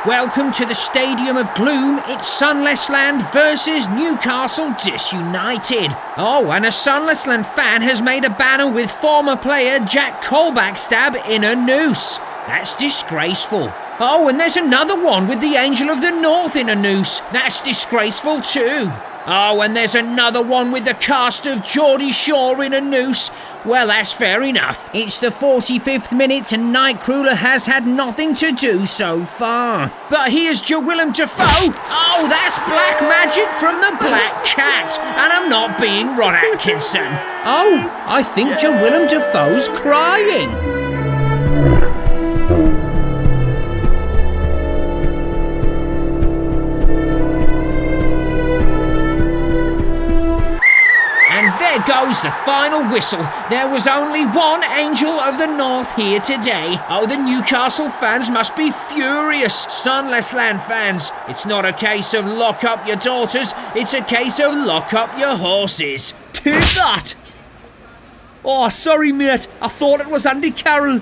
Welcome to the Stadium of Gloom. It's Sunderland versus Newcastle disunited. Oh, and a Sunderland fan has made a banner with former player Jack Colback's in a noose. That's disgraceful. Oh, and there's another one with the Angel of the North in a noose. That's disgraceful too. Oh, and there's another one with the cast of Geordie Shaw in a noose. Well, that's fair enough. It's the 45th minute and Nightcrawler has had nothing to do so far. But here's Defoe. Oh, that's black magic from the Black Cat. And I'm not being Ron Atkinson. Oh, I think Defoe's crying. There goes the final whistle. There was only one Angel of the North here today. Oh, the Newcastle fans must be furious. Sunderland fans, it's not a case of lock up your daughters, it's a case of lock up your horses. Take that! Oh, sorry mate, I thought it was Andy Carroll.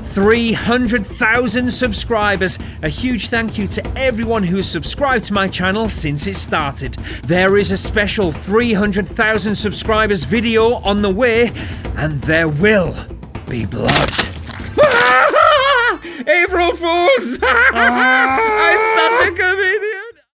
300,000 subscribers. A huge thank you to everyone who has subscribed to my channel since it started. There is a special 300,000 subscribers video on the way, and there will be blood. April Fools! I'm